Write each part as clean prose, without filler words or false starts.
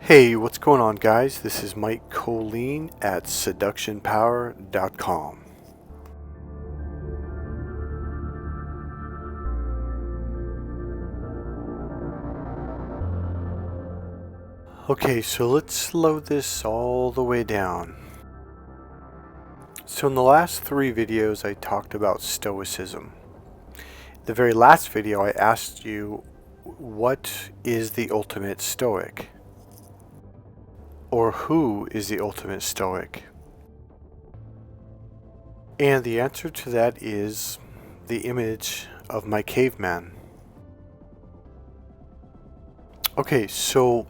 Hey, what's going on, guys? This is Mike Kollin at seductionpower.com. Okay, so let's slow this all the way down. So in the last 3 videos, I talked about Stoicism. The very last video, I asked you, what is the ultimate Stoic? Or who is the ultimate Stoic? And the answer to that is the image of my caveman. Okay, so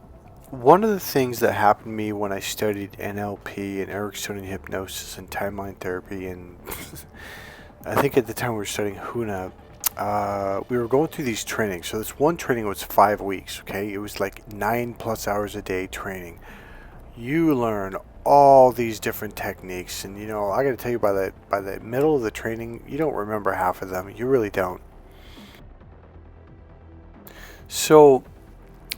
one of the things that happened to me when I studied NLP and Ericksonian hypnosis and timeline therapy, and I think at the time we were studying Huna, we were going through these trainings. So this one training was 5 weeks, okay? It was like 9+ hours a day training. You learn all these different techniques, and I got to tell you, by the middle of the training, you don't remember half of them. You really don't. So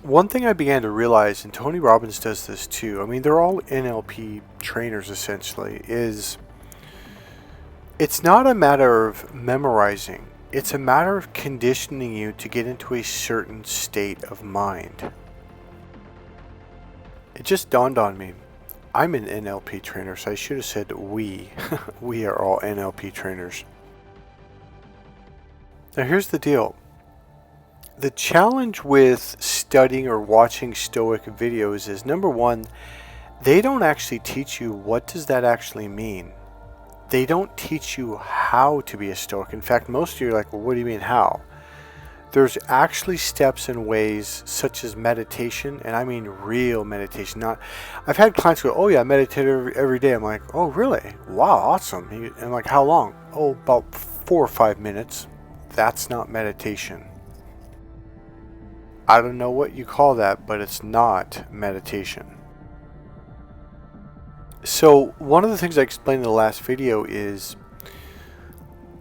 one thing I began to realize, and Tony Robbins does this too, I mean, they're all NLP trainers essentially, is it's not a matter of memorizing. It's a matter of conditioning you to get into a certain state of mind. It just dawned on me. I'm an NLP trainer, so I should have said we. We are all NLP trainers. Now here's the deal. The challenge with studying or watching Stoic videos is, number one, they don't actually teach you what does that actually mean. They don't teach you how to be a Stoic. In fact, most of you are like, well, what do you mean how? There's actually steps and ways such as meditation, and I mean real meditation. I've had clients go, oh yeah, I meditate every day. I'm like, oh really? Wow, awesome. And I'm like, how long? Oh, about 4 or 5 minutes. That's not meditation. I don't know what you call that, but it's not meditation. So one of the things I explained in the last video is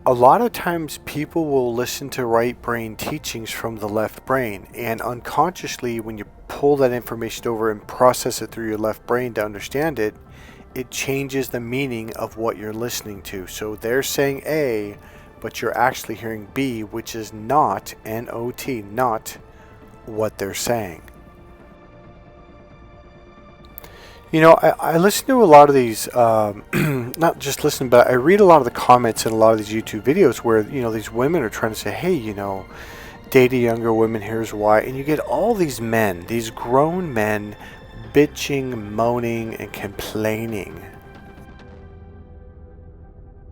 a lot of times people will listen to right brain teachings from the left brain, and unconsciously when you pull that information over and process it through your left brain to understand it, it changes the meaning of what you're listening to. So they're saying A, but you're actually hearing B, which is not, N-O-T, not what they're saying. I listen to a lot of these, not just listen, but I read a lot of the comments in a lot of these YouTube videos where, these women are trying to say, hey, date a younger woman, here's why. And you get all these men, these grown men, bitching, moaning, and complaining.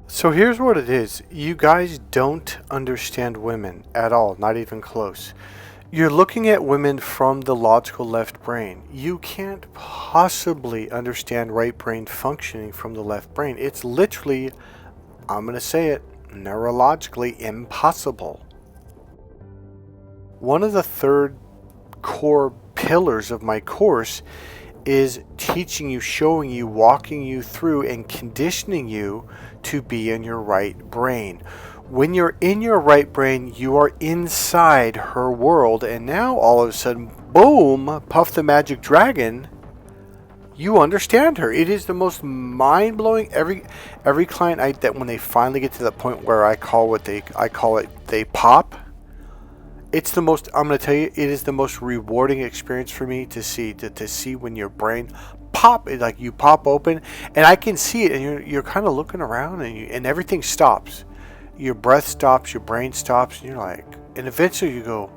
So here's what it is. You guys don't understand women at all, not even close. You're looking at women from the logical left brain. You can't possibly understand right brain functioning from the left brain. It's literally, I'm going to say it, neurologically impossible. One of the 3rd core pillars of my course is teaching you, showing you, walking you through, and conditioning you to be in your right brain. When you're in your right brain, you are inside her world, and now all of a sudden, boom, Puff the Magic Dragon, you understand her. It is the most mind-blowing. Every client that when they finally get to the point where I call it they pop. It's the most, I'm going to tell you, it is the most rewarding experience for me to see when your brain pop, like you pop open, and I can see it, and you're kind of looking around, and everything stops. Your breath stops, your brain stops, and you're like, and eventually you go,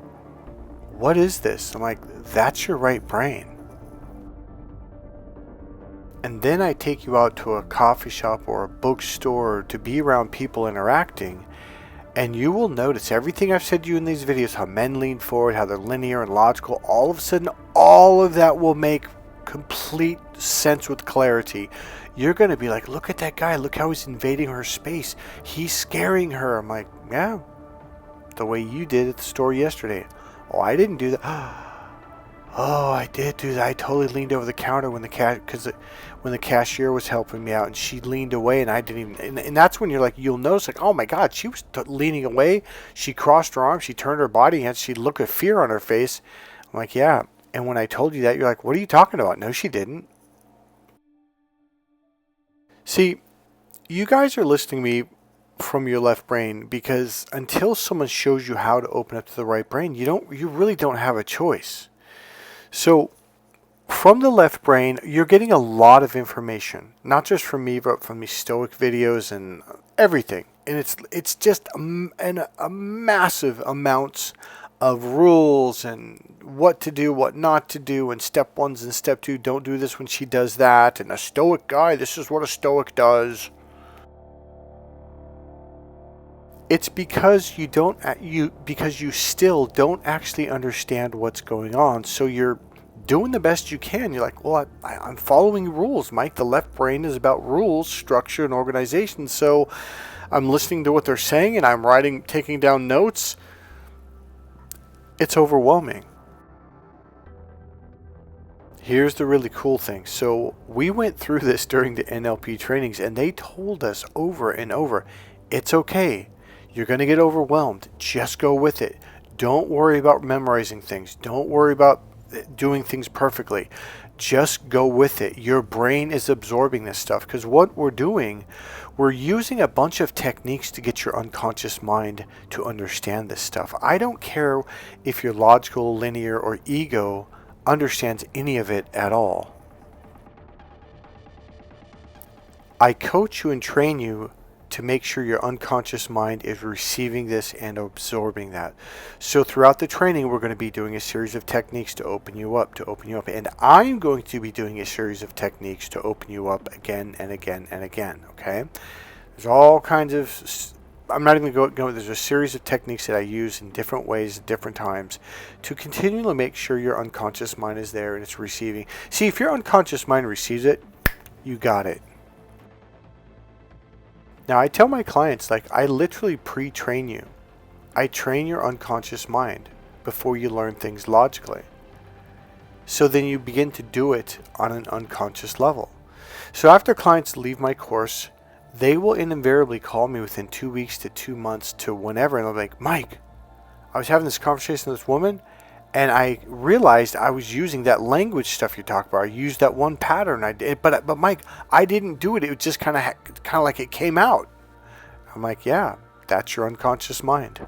what is this? I'm like, that's your right brain. And then I take you out to a coffee shop or a bookstore to be around people interacting, and you will notice everything I've said to you in these videos, how men lean forward, how they're linear and logical, all of a sudden, all of that will make complete sense with clarity. You're going to be like, look at that guy. Look how he's invading her space. He's scaring her. I'm like, yeah, the way you did at the store yesterday. Oh, I didn't do that. Oh, I did do that. I totally leaned over the counter when the cashier was helping me out, and she leaned away, and I didn't even. And that's when you're like, you'll notice, like, oh my God, she was leaning away. She crossed her arms. She turned her body, and she looked at fear on her face. I'm like, yeah. And when I told you that, you're like, what are you talking about? No, she didn't. See, you guys are listening to me from your left brain because until someone shows you how to open up to the right brain, you really don't have a choice. So from the left brain, you're getting a lot of information, not just from me, but from these Stoic videos and everything. And it's just a massive amounts of rules and what to do, what not to do, and step 1s and step 2, don't do this when she does that, and a Stoic guy, this is what a Stoic does. It's because because you still don't actually understand what's going on, so you're doing the best you can. You're like, well, I'm following rules, Mike. The left brain is about rules, structure, and organization, so I'm listening to what they're saying, and I'm taking down notes. It's overwhelming. Here's the really cool thing. So we went through this during the NLP trainings, and they told us over and over, it's okay. You're going to get overwhelmed. Just go with it. Don't worry about memorizing things. Don't worry about doing things perfectly. Just go with it. Your brain is absorbing this stuff, because what we're doing, we're using a bunch of techniques to get your unconscious mind to understand this stuff. I don't care if your logical, linear, or ego understands any of it at all. I coach you and train you to make sure your unconscious mind is receiving this and absorbing that. So throughout the training, we're going to be doing a series of techniques to open you up. And I'm going to be doing a series of techniques to open you up again and again and again, okay? There's all kinds of, I'm not even going to go, there's a series of techniques that I use in different ways at different times to continually make sure your unconscious mind is there and it's receiving. See, if your unconscious mind receives it, you got it. Now, I tell my clients, like, I literally pre-train you. I train your unconscious mind before you learn things logically. So then you begin to do it on an unconscious level. So after clients leave my course, they will invariably call me within 2 weeks to 2 months to whenever, and they'll be like, Mike, I was having this conversation with this woman, and I realized I was using that language stuff you talk about. I used that one pattern I did, but Mike, I didn't do it. It was just kind of like it came out. I'm like, yeah, that's your unconscious mind.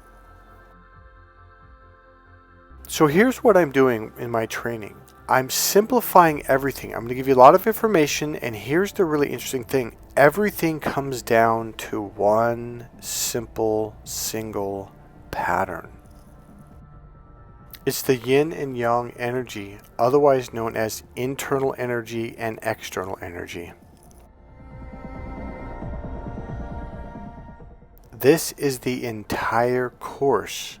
So here's what I'm doing in my training. I'm simplifying everything. I'm going to give you a lot of information, and here's the really interesting thing. Everything comes down to one simple, single pattern. It's the yin and yang energy, otherwise known as internal energy and external energy. This is the entire course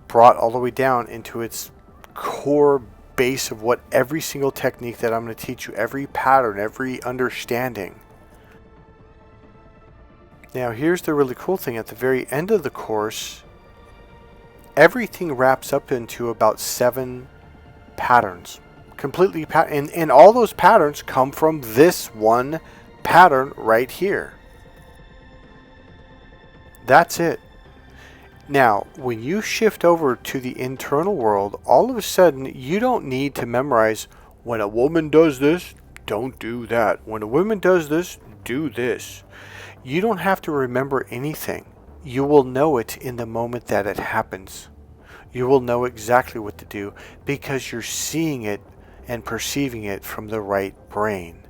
brought all the way down into its core base of what every single technique that I'm going to teach you, every pattern, every understanding. Now, here's the really cool thing. At the very end of the course, everything wraps up into about 7 patterns. Completely and all those patterns come from this one pattern right here. That's it. Now, when you shift over to the internal world, all of a sudden you don't need to memorize, when a woman does this, don't do that. When a woman does this, do this. You don't have to remember anything. You will know it in the moment that it happens. You will know exactly what to do because you're seeing it and perceiving it from the right brain.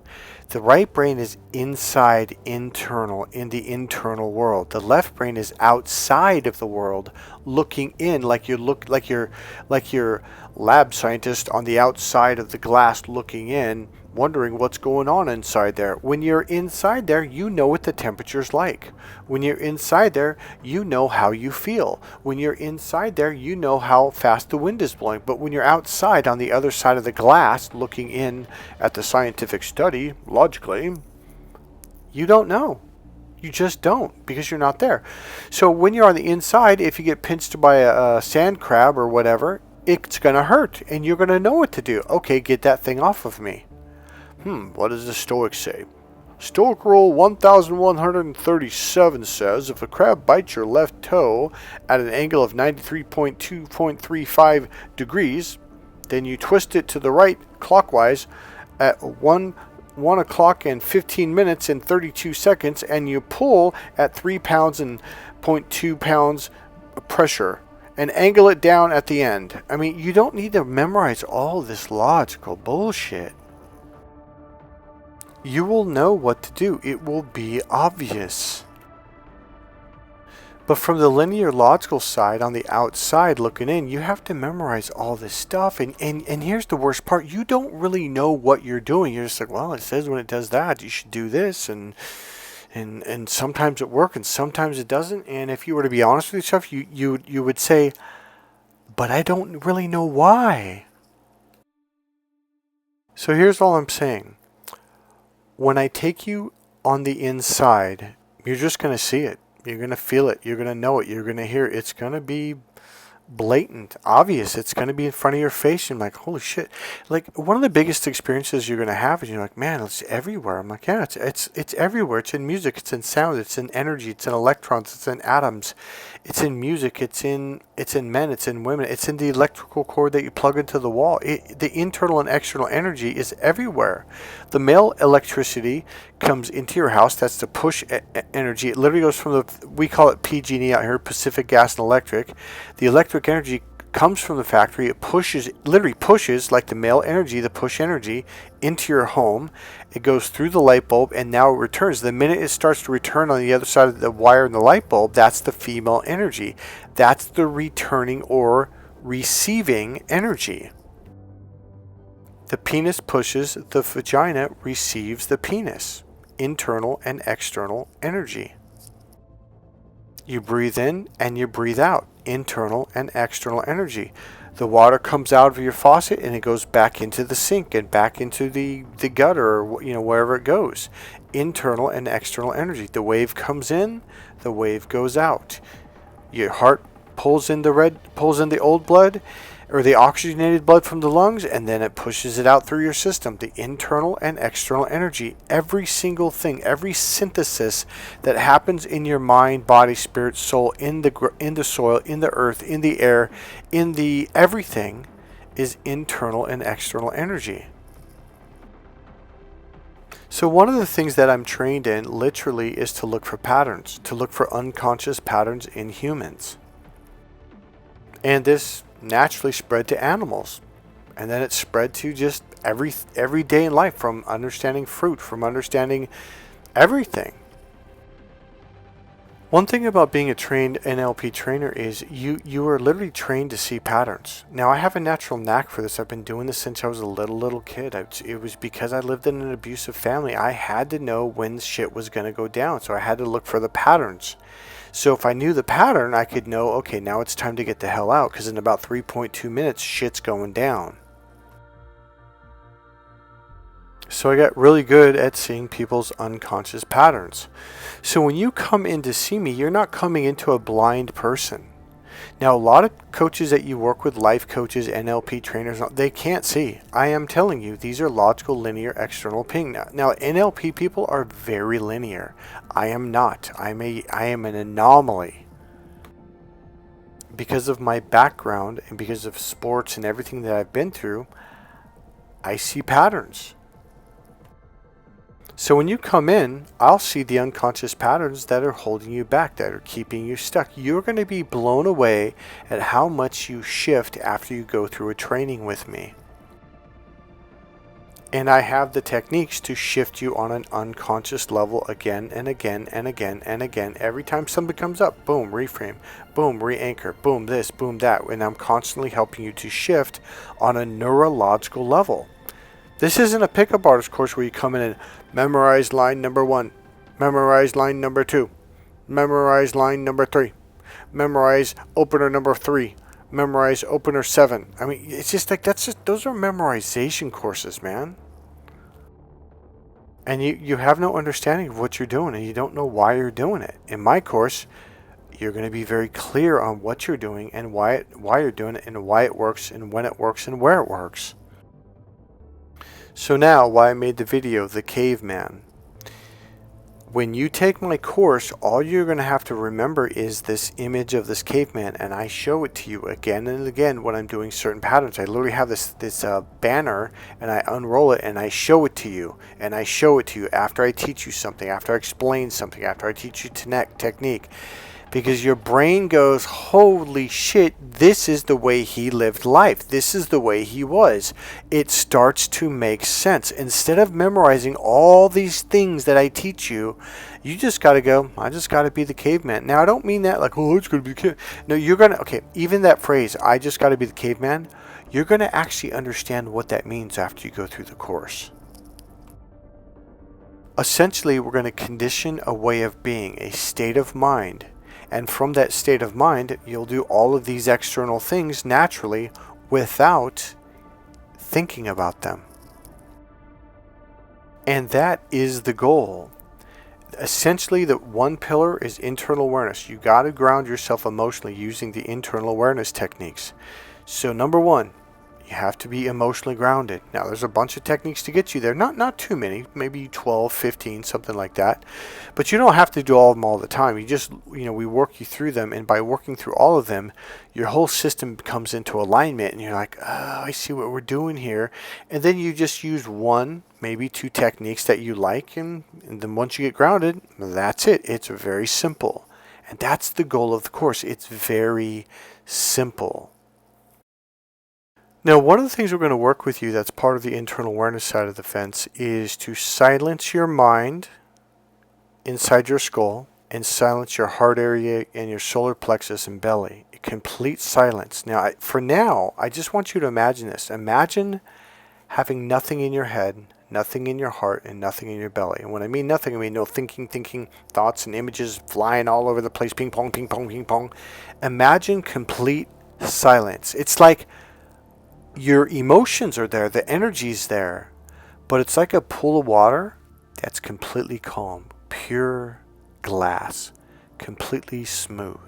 The right brain is inside, internal, in the internal world. The left brain is outside of the world, looking in, like your lab scientist on the outside of the glass looking in, wondering what's going on inside there. When you're inside there, you know what the temperature's like. When you're inside there, you know how you feel. When you're inside there, you know how fast the wind is blowing. But when you're outside on the other side of the glass looking in at the scientific study, logically, you don't know. You just don't, because you're not there. So when you're on the inside, if you get pinched by a sand crab or whatever, it's going to hurt and you're going to know what to do. Okay, get that thing off of me. What does the Stoics say? Stoic Rule 1137 says, if a crab bites your left toe at an angle of 93.2.35 degrees, Then you twist it to the right clockwise at 1 o'clock and 15 minutes and 32 seconds, and you pull at 3 pounds and 0.2 pounds pressure and angle it down at the end. I mean, you don't need to memorize all this logical bullshit. You will know what to do. It will be obvious. But from the linear logical side, on the outside looking in, you have to memorize all this stuff. And here's the worst part. You don't really know what you're doing. You're just like, well, it says when it does that, you should do this. And sometimes it works and sometimes it doesn't. And if you were to be honest with yourself, you would say, but I don't really know why. So here's all I'm saying. When I take you on the inside, you're just going to see it. You're going to feel it. You're going to know it. You're going to hear it. It's going to be blatant, obvious. It's going to be in front of your face. And you're like, holy shit. Like, one of the biggest experiences you're going to have is you're like, man, it's everywhere. I'm like, yeah, it's everywhere. It's in music. It's in sound. It's in energy. It's in electrons. It's in atoms. It's in music. It's in men. It's in women. It's in the electrical cord that you plug into the wall. The internal and external energy is everywhere. The male electricity comes into your house. That's the push energy. It literally goes from we call it PG&E out here, Pacific Gas and Electric. The electric energy comes from the factory. It literally pushes, like the male energy, the push energy, into your home. It goes through the light bulb and now it returns. The minute it starts to return on the other side of the wire in the light bulb, that's the female energy. That's the returning or receiving energy. The penis pushes, the vagina receives the penis. Internal and external energy. You breathe in and you breathe out. Internal and external energy. The water comes out of your faucet and it goes back into the sink and back into the gutter or wherever it goes. Internal and external energy. The wave comes in, the wave goes out. Your heart pulls in the old blood or the oxygenated blood from the lungs, and then it pushes it out through your system. The internal and external energy. Every single thing, every synthesis that happens in your mind, body, spirit, soul, in the soil, in the earth, in the air, in the everything is internal and external energy. So one of the things that I'm trained in literally is to look for patterns, to look for unconscious patterns in humans. And this naturally spread to animals, and then it spread to just every day in life, from understanding fruit, from understanding everything. One thing about being a trained NLP trainer is you are literally trained to see patterns. Now, I have a natural knack for this. I've been doing this since I was a little kid. It was because I lived in an abusive family. I had to know when shit was going to go down, so I had to look for the patterns. So if I knew the pattern, I could know, okay, now it's time to get the hell out, because in about 3.2 minutes, shit's going down. So I got really good at seeing people's unconscious patterns. So when you come in to see me, you're not coming into a blind person. Now, a lot of coaches that you work with, life coaches, NLP trainers, they can't see. I am telling you, these are logical, linear, external ping. Now, NLP people are very linear. I am not. I am an anomaly. Because of my background and because of sports and everything that I've been through, I see patterns. So when you come in, I'll see the unconscious patterns that are holding you back, that are keeping you stuck. You're going to be blown away at how much you shift after you go through a training with me. And I have the techniques to shift you on an unconscious level again and again and again and again. Every time something comes up, boom, reframe, boom, re-anchor, boom, this, boom, that. And I'm constantly helping you to shift on a neurological level. This isn't a pickup artist course where you come in and memorize line number 1, memorize line number 2, memorize line number 3, memorize opener number 3, memorize opener 7. I mean, it's just like, those are memorization courses, man. And you have no understanding of what you're doing, and you don't know why you're doing it. In my course, you're going to be very clear on what you're doing and why you're doing it and why it works and when it works and where it works. So now, why I made the video, The Caveman. When you take my course, all you're going to have to remember is this image of this caveman, and I show it to you again and again when I'm doing certain patterns. I literally have this banner, and I unroll it, and I show it to you, and I show it to you after I teach you something, after I explain something, after I teach you technique. Because your brain goes, holy shit, this is the way he lived life. This is the way he was. It starts to make sense. Instead of memorizing all these things that I teach you, you just got to go, I just got to be the caveman. Now, I don't mean that like, oh, it's going to be the caveman. No, you're going to, okay, even that phrase, I just got to be the caveman, you're going to actually understand what that means after you go through the course. Essentially, we're going to condition a way of being, a state of mind. And from that state of mind, you'll do all of these external things naturally without thinking about them. And that is the goal. Essentially, the one pillar is internal awareness. You got to ground yourself emotionally using the internal awareness techniques. So number one, you have to be emotionally grounded. Now, there's a bunch of techniques to get you there. Not too many, maybe 12, 15, something like that. But you don't have to do all of them all the time. You just, we work you through them. And by working through all of them, your whole system comes into alignment. And you're like, oh, I see what we're doing here. And then you just use one, maybe two techniques that you like. And then once you get grounded, that's it. It's very simple. And that's the goal of the course. It's very simple. Now, one of the things we're going to work with you that's part of the internal awareness side of the fence is to silence your mind inside your skull and silence your heart area and your solar plexus and belly. Complete silence. Now, for now, I just want you to imagine this. Imagine having nothing in your head, nothing in your heart, and nothing in your belly. And when I mean nothing, I mean no thinking, thoughts and images flying all over the place, ping pong, ping pong, ping pong. Imagine complete silence. It's like your emotions are there, the energy's there, but it's like a pool of water that's completely calm, pure glass, completely smooth.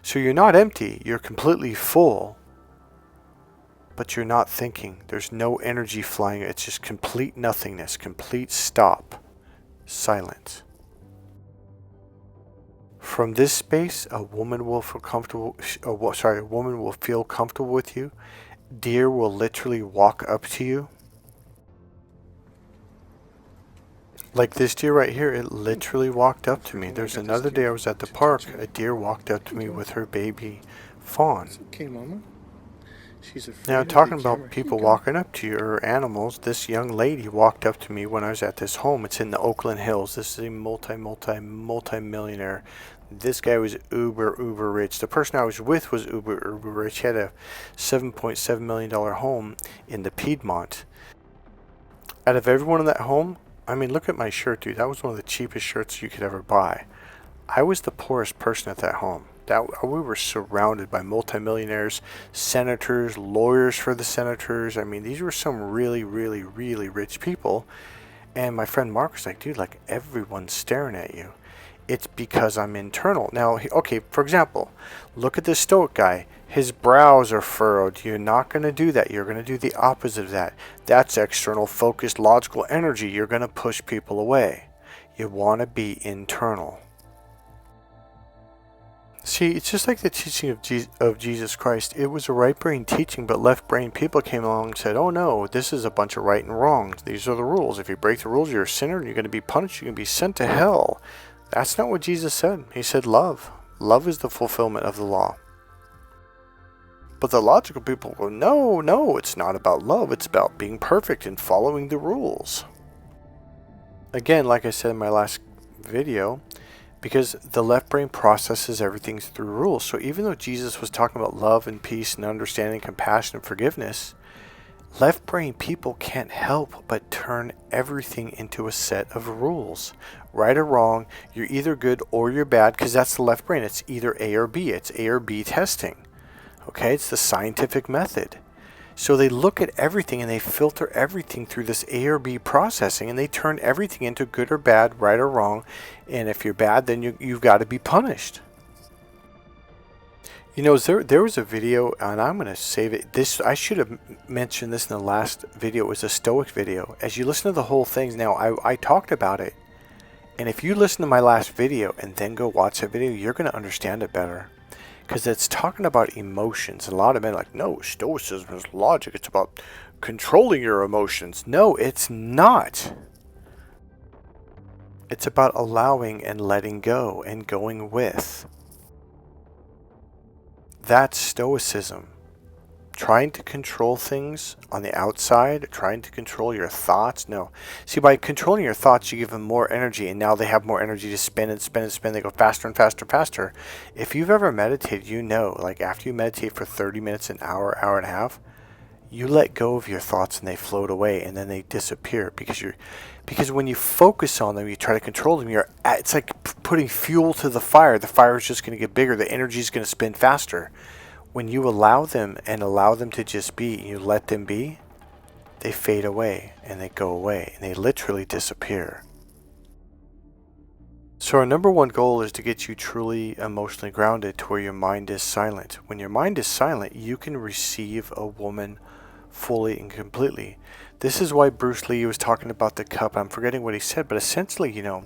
So you're not empty, you're completely full, but you're not thinking. There's no energy flying, it's just complete nothingness, complete stop, silence. From this space, a woman will feel comfortable. A woman will feel comfortable with you. Deer will literally walk up to you. Like this deer right here, it literally walked up to me. There's another day I was at the park. A deer walked up to me with her baby fawn. It's okay, Mama. She's afraid. Now, talking about people walking up to you or animals, this young lady walked up to me when I was at this home. It's in the Oakland Hills. This is a multi-millionaire. This guy was uber rich. The person I was with was uber rich. He had a $7.7 million home in the Piedmont. Out of everyone in that home, I mean, look at my shirt, dude. That was one of the cheapest shirts you could ever buy. I was the poorest person at that home. We were surrounded by multimillionaires, senators, lawyers for the senators. I mean, these were some really rich people. And my friend Mark was like, dude, like everyone's staring at you. It's because I'm internal. Now, okay, for example, look at this Stoic guy. His brows are furrowed. You're not going to do that. You're going to do the opposite of that. That's external, focused, logical energy. You're going to push people away. You want to be internal. See, it's just like the teaching of Jesus Christ. It was a right brain teaching, but left brain people came along and said, oh no, this is a bunch of right and wrong. These are the rules. If you break the rules, you're a sinner and you're going to be punished. You're going to be sent to hell. That's not what Jesus said. He said love. Love is the fulfillment of the law. But the logical people go, no, it's not about love. It's about being perfect and following the rules. Again, like I said in my last video, because the left brain processes everything through rules. So even though Jesus was talking about love and peace and understanding, compassion and forgiveness, left brain people can't help but turn everything into a set of rules. Right or wrong, you're either good or you're bad, because that's the left brain. It's either A or B. It's A or B testing. Okay, it's the scientific method. So they look at everything and they filter everything through this A or B processing, and they turn everything into good or bad, right or wrong. And if you're bad, then you've got to be punished. You know, there was a video, and I'm going to save it. This I should have mentioned this in the last video. It was a Stoic video. As you listen to the whole thing, now I talked about it. And if you listen to my last video and then go watch that video, you're going to understand it better. Because it's talking about emotions. And a lot of men are like, no, Stoicism is logic. It's about controlling your emotions. No, it's not. It's about allowing and letting go and going with. That's Stoicism. Trying to control things on the outside, trying to control your thoughts. No. See, by controlling your thoughts, you give them more energy, and now they have more energy to spin and spin and spin. They go faster and faster and faster. If you've ever meditated, you know, like after you meditate for 30 minutes, an hour, hour and a half, you let go of your thoughts and they float away and then they disappear because when you focus on them, you try to control them, it's like putting fuel to the fire. The fire is just going to get bigger. The energy is going to spin faster. When you allow them and allow them to just be, you let them be, they fade away and they go away and they literally disappear. So our number one goal is to get you truly emotionally grounded to where your mind is silent. When your mind is silent, you can receive a woman fully and completely. This is why Bruce Lee was talking about the cup. I'm forgetting what he said, but essentially, you know,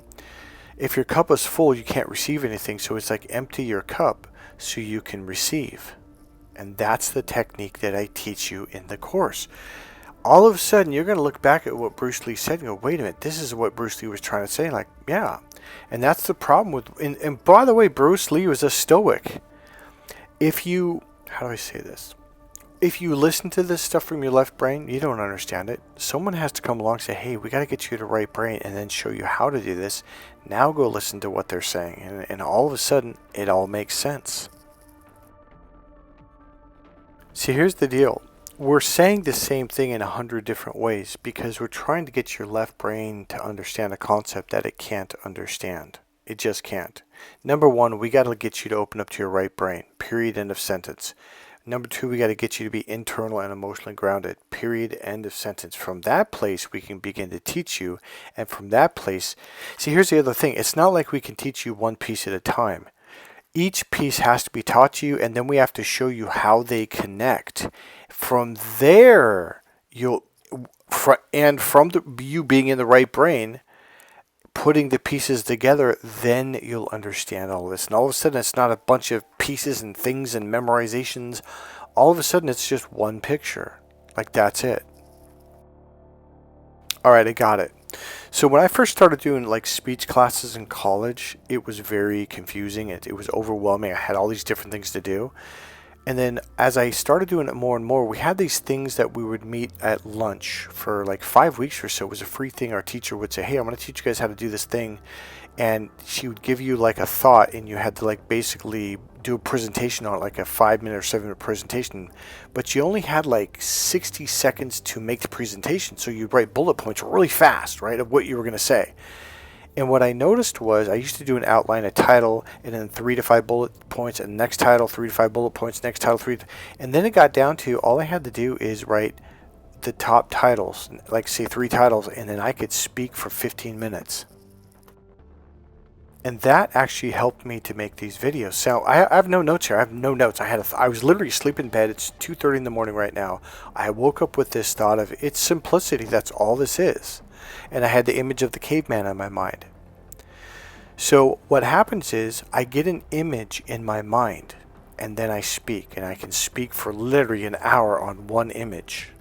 if your cup is full, you can't receive anything. So it's like empty your cup so you can receive. And that's the technique that I teach you in the course. All of a sudden, you're going to look back at what Bruce Lee said and go, wait a minute, this is what Bruce Lee was trying to say. Like, yeah. And that's the problem with, and by the way, Bruce Lee was a Stoic. How do I say this? If you listen to this stuff from your left brain, you don't understand it. Someone has to come along and say, hey, we got to get you to the right brain and then show you how to do this. Now go listen to what they're saying. And all of a sudden, it all makes sense. See, here's the deal. We're saying the same thing in 100 different ways because we're trying to get your left brain to understand a concept that it can't understand. It just can't. Number one, we got to get you to open up to your right brain. Period. End of sentence. Number two, we got to get you to be internal and emotionally grounded. Period. End of sentence. From that place, we can begin to teach you. And from that place, see, here's the other thing. It's not like we can teach you one piece at a time. Each piece has to be taught to you, and then we have to show you how they connect. From there, you being in the right brain, putting the pieces together, then you'll understand all this. And all of a sudden, it's not a bunch of pieces and things and memorizations. All of a sudden, it's just one picture. Like, that's it. All right, I got it. So when I first started doing like speech classes in college, it was very confusing. It was overwhelming. I had all these different things to do. And then as I started doing it more and more, we had these things that we would meet at lunch for like 5 weeks or so. It was a free thing. Our teacher would say, hey, I'm going to teach you guys how to do this thing. And she would give you like a thought and you had to like basically do a presentation on it, like a 5-minute or 7-minute presentation. But you only had like 60 seconds to make the presentation. So you'd write bullet points really fast, right, of what you were going to say. And what I noticed was I used to do an outline, a title, and then 3 to 5 bullet points, and next title, 3 to 5 bullet points, next title, 3 to, and then it got down to all I had to do is write the top titles, like say 3 titles, and then I could speak for 15 minutes. And that actually helped me to make these videos. So I have no notes here. I have no notes. I was literally asleep in bed. It's 2:30 in the morning right now. I woke up with this thought of it's simplicity. That's all this is. And I had the image of the caveman in my mind. So what happens is I get an image in my mind and then I speak. And I can speak for literally an hour on one image.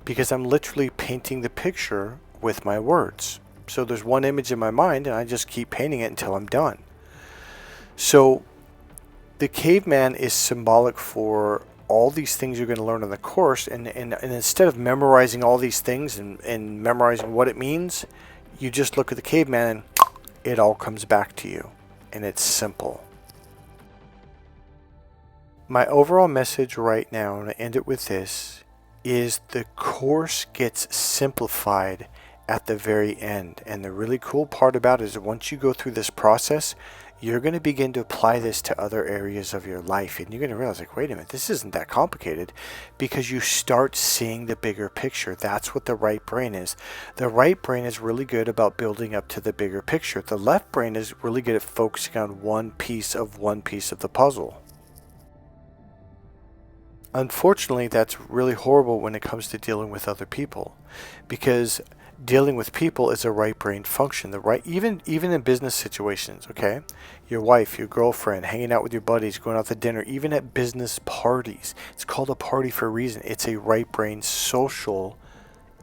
Because I'm literally painting the picture with my words. So there's one image in my mind and I just keep painting it until I'm done. So the caveman is symbolic for all these things you're going to learn in the course. And instead of memorizing all these things and memorizing what it means, you just look at the caveman and it all comes back to you. And it's simple. My overall message right now, and I end it with this, is the course gets simplified at the very end. And the really cool part about it is that once you go through this process, you're going to begin to apply this to other areas of your life, and you're going to realize, like, wait a minute, this isn't that complicated, because you start seeing the bigger picture. That's what the right brain is. The right brain is really good about building up to the bigger picture. The left brain is really good at focusing on one piece of the puzzle. Unfortunately, that's really horrible when it comes to dealing with other people, because dealing with people is a right brain function. The right, even in business situations, okay? Your wife, your girlfriend, hanging out with your buddies, going out to dinner, even at business parties. It's called a party for a reason. It's a right brain social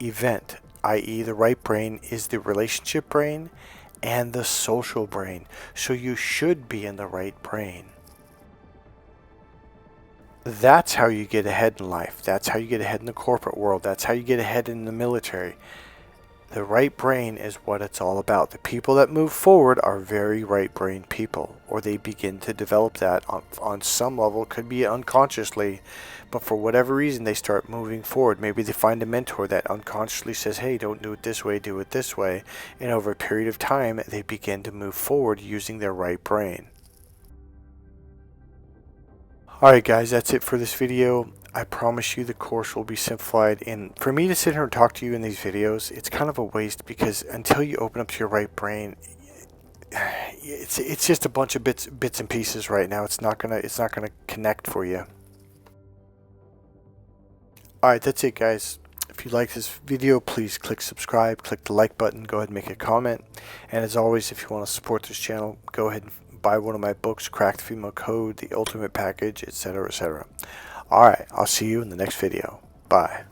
event, i.e. the right brain is the relationship brain and the social brain. So you should be in the right brain. That's how you get ahead in life. That's how you get ahead in the corporate world. That's how you get ahead in the military. The right brain is what it's all about. The people that move forward are very right brain people, or they begin to develop that on some level. It could be unconsciously, but for whatever reason they start moving forward. Maybe they find a mentor that unconsciously says, hey, don't do it this way, do it this way. And over a period of time, they begin to move forward using their right brain. Alright guys, that's it for this video. I promise you the course will be simplified, and for me to sit here and talk to you in these videos, it's kind of a waste, because until you open up to your right brain, it's just a bunch of bits and pieces right now. It's not gonna connect for you. Alright, that's it guys. If you like this video, please click subscribe, click the like button, go ahead and make a comment, and as always, if you want to support this channel, go ahead and buy one of my books, Crack the Female Code, The Ultimate Package, etc., etc. Alright, I'll see you in the next video. Bye.